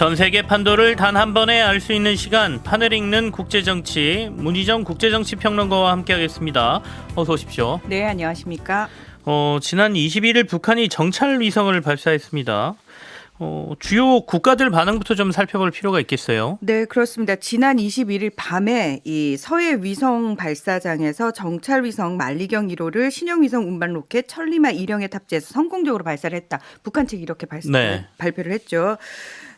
전 세계 판도를 단 한 번에 알 수 있는 시간, 판을 읽는 국제정치, 문희정 국제정치평론가와 함께하겠습니다. 어서 오십시오. 네, 안녕하십니까. 지난 21일 북한이 정찰위성을 발사했습니다. 주요 국가들 반응부터 좀 살펴볼 필요가 있겠어요. 네, 그렇습니다. 지난 21일 밤에 이 서해 위성 발사장에서 정찰위성 만리경 1호를 신형위성 운반 로켓 천리마 1형에 탑재해서 성공적으로 발사를 했다. 북한 측이 이렇게 발표를 했죠.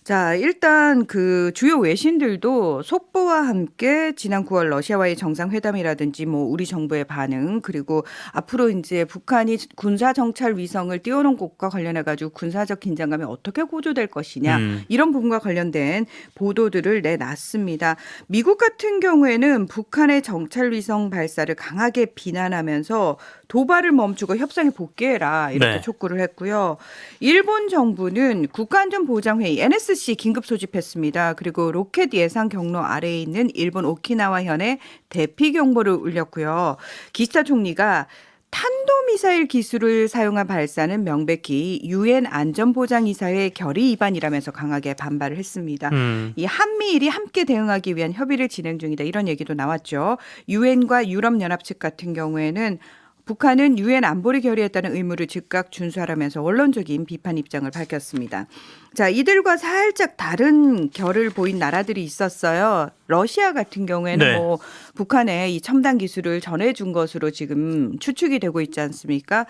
자, 일단 그 주요 외신들도 속보와 함께 지난 9월 러시아와의 정상회담이라든지 뭐 우리 정부의 반응, 그리고 앞으로 이제 북한이 군사 정찰 위성을 띄워놓은 것과 관련해 가지고 군사적 긴장감이 어떻게 고조될 것이냐, 이런 부분과 관련된 보도들을 내놨습니다. 미국 같은 경우에는 북한의 정찰 위성 발사를 강하게 비난하면서 도발을 멈추고 협상에 복귀해라 이렇게 촉구를 했고요. 일본 정부는 국가안전보장회의 NSC 긴급 소집했습니다. 그리고 로켓 예상 경로 아래에 있는 일본 오키나와현에 대피 경보를 울렸고요. 기시다 총리가 탄도미사일 기술을 사용한 발사는 명백히 유엔 안전보장이사회 결의 위반이라면서 강하게 반발을 했습니다. 이 한미일이 함께 대응하기 위한 협의를 진행 중이다 이런 얘기도 나왔죠. 유엔과 유럽연합 측 같은 경우에는 북한은 유엔 안보리 결의에 따른 의무를 즉각 준수하라면서 원론적인 비판 입장을 밝혔습니다. 자, 이들과 살짝 다른 결을 보인 나라들이 있었어요. 러시아 같은 경우에는 뭐 북한에 이 첨단 기술을 전해준 것으로 지금 추측이 되고 있지 않습니까?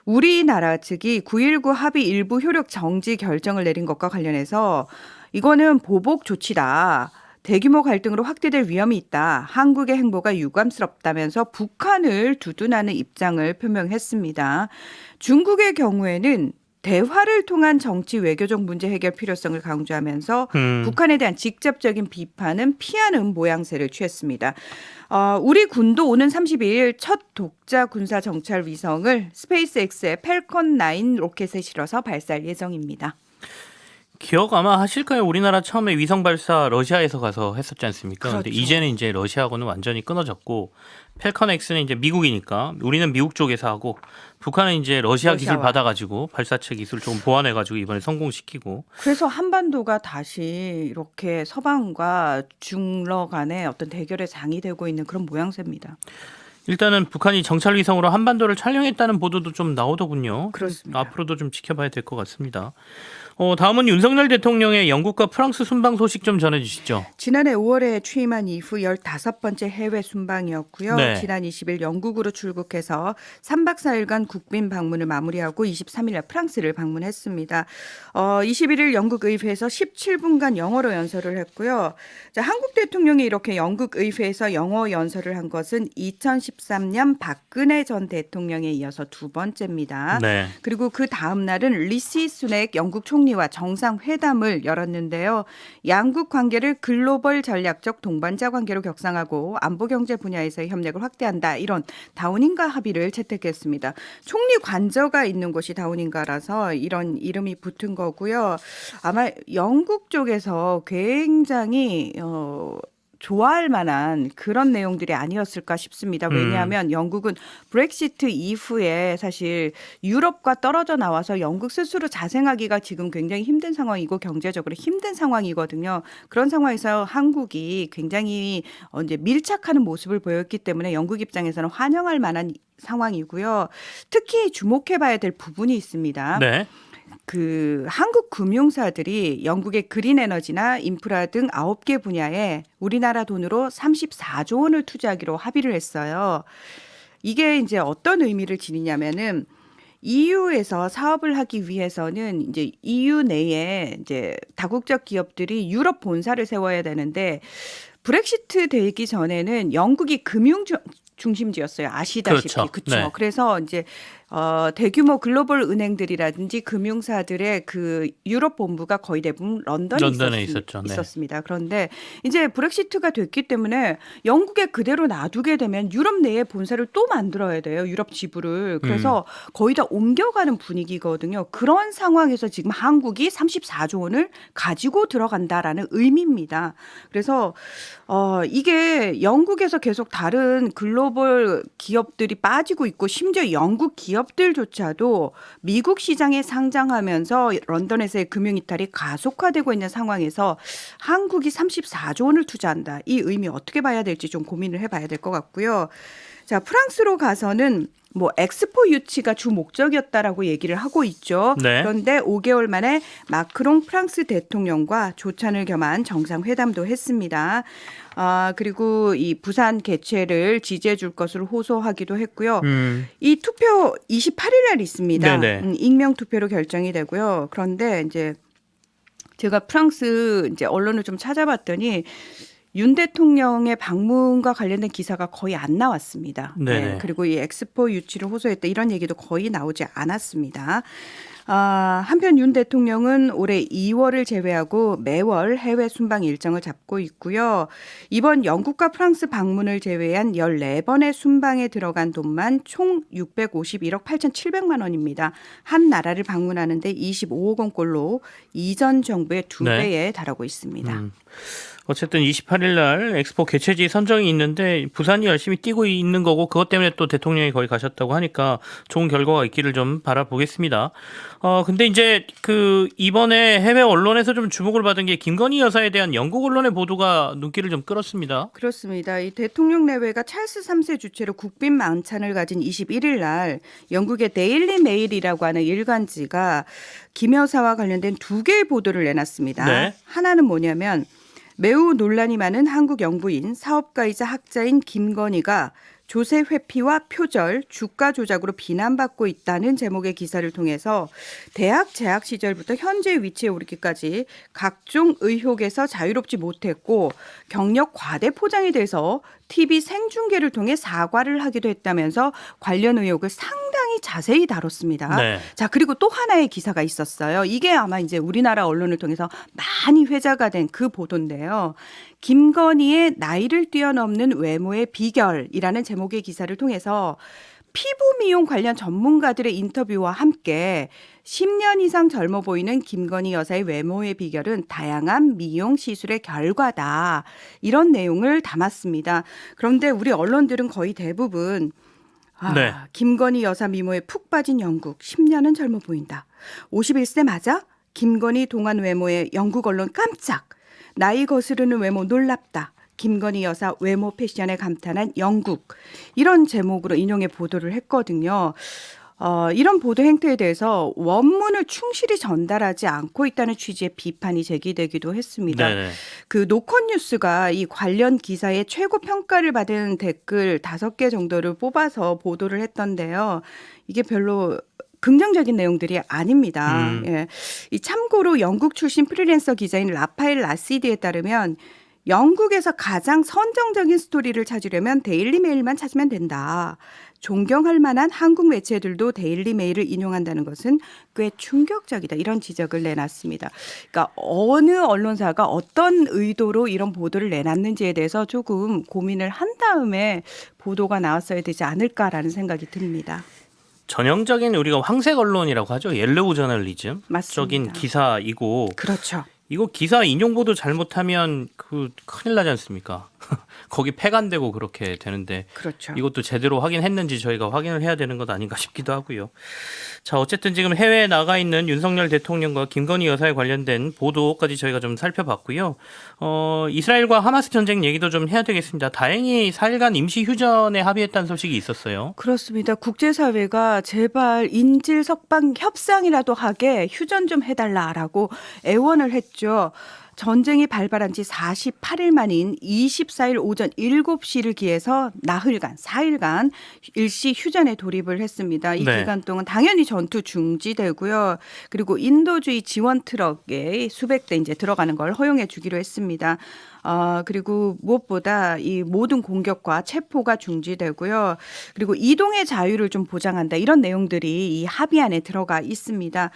우리나라 측이 9.19 합의 일부 효력 정지 결정을 내린 것과 관련해서 이거는 보복 조치다. 대규모 갈등으로 확대될 위험이 있다. 한국의 행보가 유감스럽다면서 북한을 두둔하는 입장을 표명했습니다. 중국의 경우에는 대화를 통한 정치 외교적 문제 해결 필요성을 강조하면서 북한에 대한 직접적인 비판은 피하는 모양새를 취했습니다. 우리 군도 오는 32일 첫 독자 군사 정찰 위성을 스페이스X의 팰컨 9 로켓에 실어서 발사할 예정입니다. 기억 아마 하실 거예요. 우리나라 처음에 위성 발사 러시아에서 가서 했었지 않습니까? 그런데 그렇죠. 이제는 이제 러시아하고는 완전히 끊어졌고 팰컨 X는 이제 미국이니까 우리는 미국 쪽에서 하고 북한은 이제 러시아 기술 받아가지고 발사체 기술 조금 보완해가지고 이번에 성공시키고. 그래서 한반도가 다시 이렇게 서방과 중러 간의 어떤 대결의 장이 되고 있는 그런 모양새입니다. 일단은 북한이 정찰 위성으로 한반도를 촬영했다는 보도도 좀 나오더군요. 그렇습니다. 앞으로도 좀 지켜봐야 될 것 같습니다. 다음은 윤석열 대통령의 영국과 프랑스 순방 소식 좀 전해주시죠. 지난해 5월에 취임한 이후 15번째 해외 순방이었고요. 지난 20일 영국으로 출국해서 3박 4일간 국빈 방문을 마무리하고 23일 프랑스를 방문했습니다. 21일 영국 의회에서 17분간 영어로 연설을 했고요. 자, 한국 대통령이 이렇게 영국 의회에서 영어 연설을 한 것은 2013년 박근혜 전 대통령에 이어서 두 번째입니다. 그리고 그 다음 날은 리시 수넥 영국 총리와 정상회담을 열었는데요. 양국 관계를 글로벌 전략적 동반자 관계로 격상하고 안보 경제 분야에서의 협력을 확대한다. 이런 다우닝가 합의를 채택했습니다. 총리 관저가 있는 곳이 다우닝가라서 이런 이름이 붙은 거고요. 아마 영국 쪽에서 굉장히 좋아할 만한 그런 내용들이 아니었을까 싶습니다. 왜냐하면 영국은 브렉시트 이후에 사실 유럽과 떨어져 나와서 영국 스스로 자생하기가 지금 굉장히 힘든 상황이고 경제적으로 힘든 상황이거든요. 그런 상황에서 한국이 굉장히 이제 밀착하는 모습을 보였기 때문에 영국 입장에서는 환영할 만한 상황이고요. 특히 주목해봐야 될 부분이 있습니다. 그 한국 금융사들이 영국의 그린 에너지나 인프라 등 9개 분야에 우리나라 돈으로 34조 원을 투자하기로 합의를 했어요. 이게 이제 어떤 의미를 지니냐면은 EU에서 사업을 하기 위해서는 이제 EU 내에 이제 다국적 기업들이 유럽 본사를 세워야 되는데 브렉시트 되기 전에는 영국이 금융 중심지였어요. 아시다시피. 그렇죠. 그래서 이제 대규모 글로벌 은행들이라든지 금융사들의 그 유럽 본부가 거의 대부분 런던에 있었습니다. 그런데 이제 브렉시트가 됐기 때문에 영국에 그대로 놔두게 되면 유럽 내에 본사를 또 만들어야 돼요. 유럽 지부를. 그래서 거의 다 옮겨가는 분위기거든요. 그런 상황에서 지금 한국이 34조 원을 가지고 들어간다라는 의미입니다. 그래서 이게 영국에서 계속 다른 글로벌 기업들이 빠지고 있고 심지어 영국 기업 기업들조차도 미국 시장에 상장하면서 런던에서의 금융 이탈이 가속화되고 있는 상황에서 한국이 34조 원을 투자한다. 이 의미 어떻게 봐야 될지 좀 고민을 해봐야 될 것 같고요. 자, 프랑스로 가서는 뭐 엑스포 유치가 주 목적이었다라고 얘기를 하고 있죠. 네. 그런데 5개월 만에 마크롱 프랑스 대통령과 조찬을 겸한 정상회담도 했습니다. 그리고 이 부산 개최를 지지해 줄 것을 호소하기도 했고요. 이 투표 28일 날 있습니다. 익명 투표로 결정이 되고요. 그런데 이제 제가 프랑스 이제 언론을 좀 찾아봤더니 윤 대통령의 방문과 관련된 기사가 거의 안 나왔습니다. 네, 그리고 이 엑스포 유치를 호소했다 이런 얘기도 거의 나오지 않았습니다. 한편 윤 대통령은 올해 2월을 제외하고 매월 해외 순방 일정을 잡고 있고요. 이번 영국과 프랑스 방문을 제외한 14번의 순방에 들어간 돈만 총 651억 8,700만 원입니다. 한 나라를 방문하는데 25억 원꼴로 이전 정부의 2배에 달하고 있습니다. 어쨌든 28일 날 엑스포 개최지 선정이 있는데 부산이 열심히 뛰고 있는 거고 그것 때문에 또 대통령이 거기 가셨다고 하니까 좋은 결과가 있기를 좀 바라보겠습니다. 근데 이제 그 이번에 해외 언론에서 좀 주목을 받은 게 김건희 여사에 대한 영국 언론의 보도가 눈길을 좀 끌었습니다. 그렇습니다. 이 대통령 내외가 찰스 3세 주최로 국빈 만찬을 가진 21일 날 영국의 데일리 메일이라고 하는 일간지가 김 여사와 관련된 2개의 보도를 내놨습니다. 네. 하나는 뭐냐면 매우 논란이 많은 한국 영부인 사업가이자 학자인 김건희가 조세 회피와 표절, 주가 조작으로 비난받고 있다는 제목의 기사를 통해서 대학 재학 시절부터 현재 위치에 오르기까지 각종 의혹에서 자유롭지 못했고 경력 과대 포장에 대해서 TV 생중계를 통해 사과를 하기도 했다면서 관련 의혹을 상당히 자세히 다뤘습니다. 네. 자, 그리고 또 하나의 기사가 있었어요. 이게 아마 이제 우리나라 언론을 통해서 많이 회자가 된 그 보도인데요. 김건희의 나이를 뛰어넘는 외모의 비결이라는 제목의 기사를 통해서 피부 미용 관련 전문가들의 인터뷰와 함께 10년 이상 젊어 보이는 김건희 여사의 외모의 비결은 다양한 미용 시술의 결과다. 이런 내용을 담았습니다. 그런데 우리 언론들은 거의 대부분 네. 김건희 여사 미모에 푹 빠진 영국 10년은 젊어 보인다. 51세 맞아? 김건희 동안 외모에 영국 언론 깜짝. 나이 거스르는 외모 놀랍다. 김건희 여사 외모 패션에 감탄한 영국. 이런 제목으로 인용해 보도를 했거든요. 이런 보도 행태에 대해서 원문을 충실히 전달하지 않고 있다는 취지의 비판이 제기되기도 했습니다. 네네. 그 노컷뉴스가 이 관련 기사의 최고 평가를 받은 댓글 5개 정도를 뽑아서 보도를 했던데요. 이게 별로 긍정적인 내용들이 아닙니다. 예. 이 참고로 영국 출신 프리랜서 기자인 라파엘 라시디에 따르면 영국에서 가장 선정적인 스토리를 찾으려면 데일리 메일만 찾으면 된다. 존경할 만한 한국 매체들도 데일리 메일을 인용한다는 것은 꽤 충격적이다. 이런 지적을 내놨습니다. 그러니까 어느 언론사가 어떤 의도로 이런 보도를 내놨는지에 대해서 조금 고민을 한 다음에 보도가 나왔어야 되지 않을까라는 생각이 듭니다. 전형적인 우리가 황색 언론이라고 하죠. 옐로우 저널리즘. 맞습니다. 적인 기사이고. 그렇죠. 이거 기사 인용 보도 잘못하면 그 큰일 나지 않습니까? 거기 폐간되고 그렇게 되는데 그렇죠. 이것도 제대로 확인했는지 저희가 확인을 해야 되는 것 아닌가 싶기도 하고요. 자, 어쨌든 지금 해외에 나가 있는 윤석열 대통령과 김건희 여사에 관련된 보도까지 저희가 좀 살펴봤고요. 이스라엘과 하마스 전쟁 얘기도 좀 해야 되겠습니다. 다행히 4일간 임시 휴전에 합의했다는 소식이 있었어요. 그렇습니다. 국제사회가 제발 인질 석방 협상이라도 하게 휴전 좀 해달라라고 애원을 했죠. 전쟁이 발발한 지 48일 만인 24일 오전 7시를 기해서 나흘간 4일간 일시 휴전에 돌입을 했습니다. 이 기간 동안 당연히 전투 중지되고요. 그리고 인도주의 지원 트럭에 수백 대 이제 들어가는 걸 허용해 주기로 했습니다. 그리고 무엇보다 이 모든 공격과 체포가 중지되고요. 그리고 이동의 자유를 좀 보장한다. 이런 내용들이 이 합의 안에 들어가 있습니다.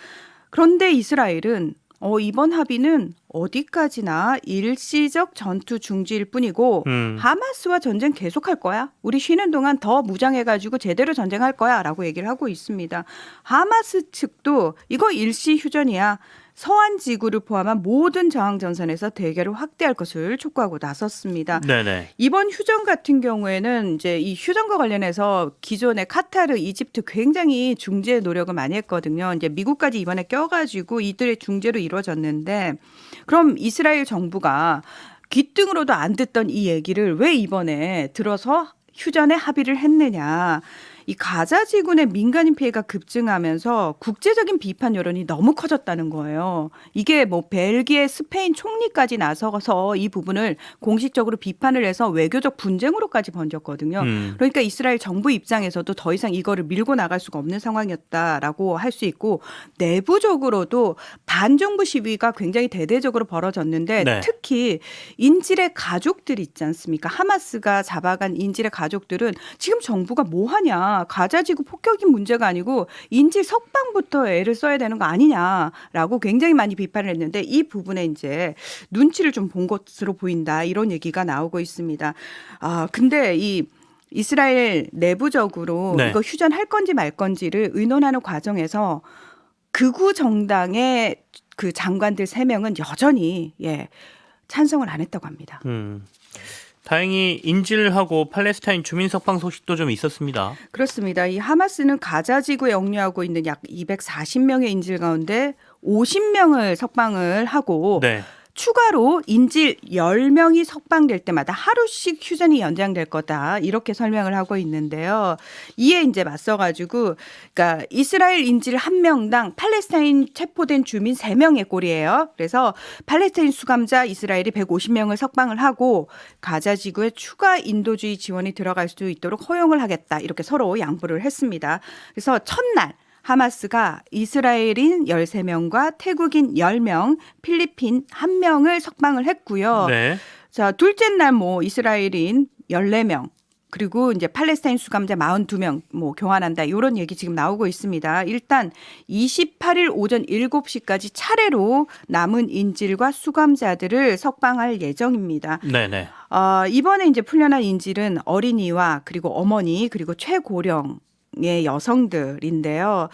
그런데 이스라엘은 이번 합의는 어디까지나 일시적 전투 중지일 뿐이고 하마스와 전쟁 계속할 거야. 우리 쉬는 동안 더 무장해가지고 제대로 전쟁할 거야 라고 얘기를 하고 있습니다. 하마스 측도 이거 일시 휴전이야. 서한 지구를 포함한 모든 저항 전선에서 대결을 확대할 것을 촉구하고 나섰습니다. 네네. 이번 휴전 같은 경우에는 이제 이 휴전과 관련해서 기존에 카타르, 이집트 굉장히 중재 노력을 많이 했거든요. 이제 미국까지 이번에 껴가지고 이들의 중재로 이루어졌는데, 그럼 이스라엘 정부가 귀등으로도 안 듣던 이 얘기를 왜 이번에 들어서 휴전에 합의를 했느냐. 이 가자 지구내 민간인 피해가 급증하면서 국제적인 비판 여론이 너무 커졌다는 거예요. 이게 뭐 벨기에, 스페인 총리까지 나서서 이 부분을 공식적으로 비판을 해서 외교적 분쟁으로까지 번졌거든요. 그러니까 이스라엘 정부 입장에서도 더 이상 이거를 밀고 나갈 수가 없는 상황이었다라고 할 수 있고, 내부적으로도 반정부 시위가 굉장히 대대적으로 벌어졌는데 네. 특히 인질의 가족들 있지 않습니까? 하마스가 잡아간 인질의 가족들은 지금 정부가 뭐 하냐? 가자지구 폭격이 문제가 아니고 인질 석방부터 애를 써야 되는 거 아니냐라고 굉장히 많이 비판을 했는데, 이 부분에 이제 눈치를 좀 본 것으로 보인다, 이런 얘기가 나오고 있습니다. 근데 이 이스라엘 내부적으로 네. 이거 휴전할 건지 말 건지를 의논하는 과정에서 극우 정당의 그 장관들 3명은 여전히 찬성을 안 했다고 합니다. 다행히 인질하고 팔레스타인 주민 석방 소식도 좀 있었습니다. 그렇습니다. 이 하마스는 가자 지구에 억류하고 있는 약 240명의 인질 가운데 50명을 석방을 하고 네. 추가로 인질 10명이 석방될 때마다 하루씩 휴전이 연장될 거다, 이렇게 설명을 하고 있는데요. 이에 이제 맞서가지고, 그러니까 이스라엘 인질 1명당 팔레스타인 체포된 주민 3명의 꼴이에요. 그래서 팔레스타인 수감자 이스라엘이 150명을 석방을 하고 가자 지구에 추가 인도주의 지원이 들어갈 수 있도록 허용을 하겠다, 이렇게 서로 양보를 했습니다. 그래서 첫날 하마스가 이스라엘인 13명과 태국인 10명, 필리핀 1명을 석방을 했고요. 네. 자, 둘째 날 뭐 이스라엘인 14명, 그리고 이제 팔레스타인 수감자 42명 뭐 교환한다, 이런 얘기 지금 나오고 있습니다. 일단 28일 오전 7시까지 차례로 남은 인질과 수감자들을 석방할 예정입니다. 네네. 이번에 이제 풀려난 인질은 어린이와 그리고 어머니 그리고 최고령 의 여성들인데요.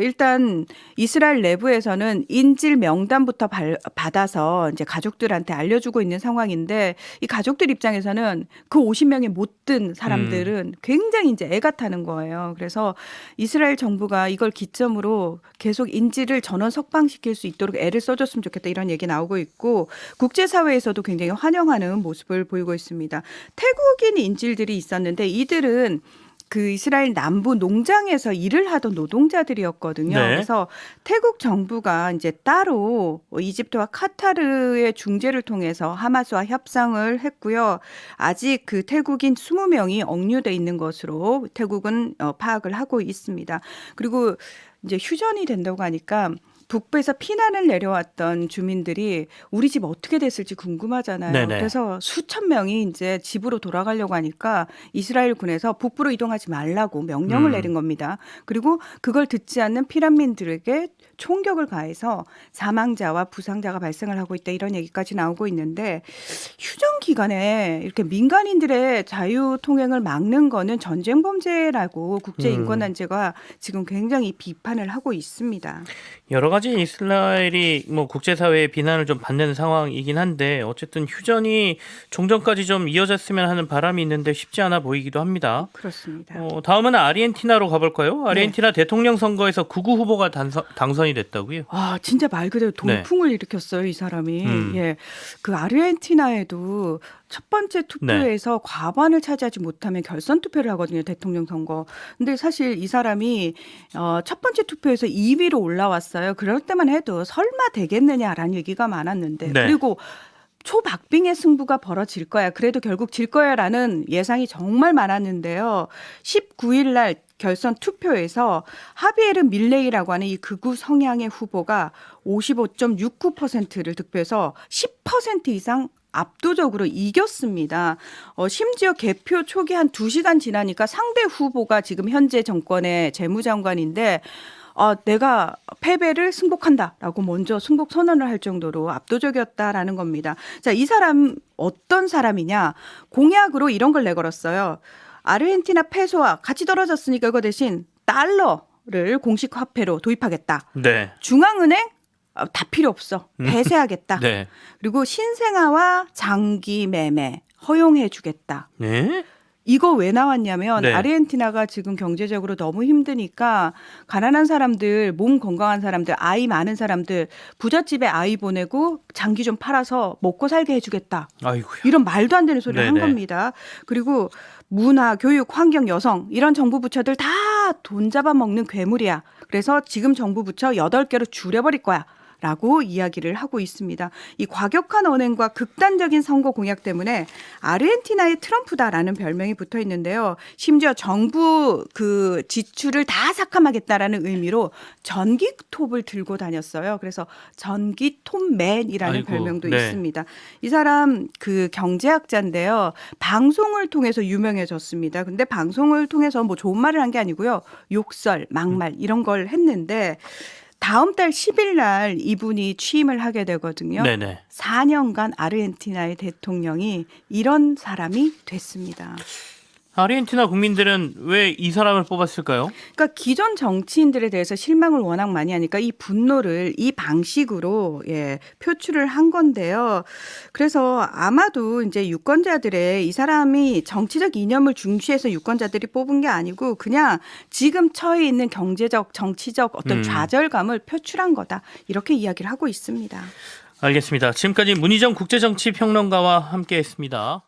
일단 이스라엘 내부에서는 인질 명단부터 받아서 이제 가족들한테 알려주고 있는 상황인데, 이 가족들 입장에서는 그 50명에 못 든 사람들은 굉장히 이제 애가 타는 거예요. 그래서 이스라엘 정부가 이걸 기점으로 계속 인질을 전원 석방시킬 수 있도록 애를 써줬으면 좋겠다, 이런 얘기 나오고 있고, 국제사회에서도 굉장히 환영하는 모습을 보이고 있습니다. 태국인 인질들이 있었는데 이들은 그 이스라엘 남부 농장에서 일을 하던 노동자들이었거든요. 네. 그래서 태국 정부가 이제 따로 이집트와 카타르의 중재를 통해서 하마스와 협상을 했고요. 아직 그 태국인 20명이 억류돼 있는 것으로 태국은 파악을 하고 있습니다. 그리고 이제 휴전이 된다고 하니까 북부에서 피난을 내려왔던 주민들이 우리 집 어떻게 됐을지 궁금하잖아요. 네네. 그래서 수천 명이 이제 집으로 돌아가려고 하니까 이스라엘 군에서 북부로 이동하지 말라고 명령을 내린 겁니다. 그리고 그걸 듣지 않는 피난민들에게 총격을 가해서 사망자와 부상자가 발생을 하고 있다, 이런 얘기까지 나오고 있는데, 휴전 기간에 이렇게 민간인들의 자유 통행을 막는 거는 전쟁 범죄라고 국제인권단체가 지금 굉장히 비판을 하고 있습니다. 여러 가지 이스라엘이 뭐 국제사회의 비난을 좀 받는 상황이긴 한데, 어쨌든 휴전이 종전까지 좀 이어졌으면 하는 바람이 있는데 쉽지 않아 보이기도 합니다. 그렇습니다. 다음은 아르헨티나로 가볼까요? 아르헨티나 대통령 선거에서 극우 후보가 당선이 됐다고요? 진짜 말 그대로 돌풍을 일으켰어요, 이 사람이. 그 아르헨티나에도 첫 번째 투표에서 과반을 차지하지 못하면 결선 투표를 하거든요, 대통령 선거. 근데 사실 이 사람이 첫 번째 투표에서 2위로 올라왔어요. 그럴 때만 해도 설마 되겠느냐라는 얘기가 많았는데, 네. 그리고 초박빙의 승부가 벌어질 거야, 그래도 결국 질 거야라는 예상이 정말 많았는데요. 19일 날 결선 투표에서 하비에르 밀레이라고 하는 이 극우 성향의 후보가 55.69%를 득표해서 10% 이상 압도적으로 이겼습니다. 심지어 개표 초기 한 2시간 지나니까 상대 후보가 지금 현재 정권의 재무장관인데 내가 패배를 승복한다라고 먼저 승복 선언을 할 정도로 압도적이었다라는 겁니다. 자, 이 사람 어떤 사람이냐? 공약으로 이런 걸 내걸었어요. 아르헨티나 페소와 같이 떨어졌으니까 이거 대신 달러를 공식 화폐로 도입하겠다. 네. 중앙은행 다 필요 없어. 폐쇄하겠다. 네. 그리고 신생아와 장기 매매 허용해 주겠다. 네. 이거 왜 나왔냐면 네. 아르헨티나가 지금 경제적으로 너무 힘드니까 가난한 사람들, 몸 건강한 사람들, 아이 많은 사람들 부잣집에 아이 보내고 장기 좀 팔아서 먹고 살게 해주겠다. 아이고야. 이런 말도 안 되는 소리를 한 네네. 겁니다. 그리고 문화, 교육, 환경, 여성 이런 정부 부처들 다 돈 잡아먹는 괴물이야. 그래서 지금 정부 부처 8개로 줄여버릴 거야. 라고 이야기를 하고 있습니다. 이 과격한 언행과 극단적인 선거 공약 때문에 아르헨티나의 트럼프다라는 별명이 붙어 있는데요. 심지어 정부 그 지출을 다 삭감하겠다라는 의미로 전기톱을 들고 다녔어요. 그래서 전기톱맨이라는 아이고, 별명도 네. 있습니다. 이 사람 그 경제학자인데요. 방송을 통해서 유명해졌습니다. 근데 방송을 통해서 뭐 좋은 말을 한 게 아니고요. 욕설, 막말 이런 걸 했는데 다음 달 10일 날 이분이 취임을 하게 되거든요. 네네. 4년간 아르헨티나의 대통령이 이런 사람이 됐습니다. 아르헨티나 국민들은 왜 이 사람을 뽑았을까요? 그러니까 기존 정치인들에 대해서 실망을 워낙 많이 하니까 이 분노를 이 방식으로 표출을 한 건데요. 그래서 아마도 이제 유권자들의 이 사람이 정치적 이념을 중시해서 유권자들이 뽑은 게 아니고 그냥 지금 처해 있는 경제적, 정치적 어떤 좌절감을 표출한 거다. 이렇게 이야기를 하고 있습니다. 알겠습니다. 지금까지 문희정 국제정치평론가와 함께했습니다.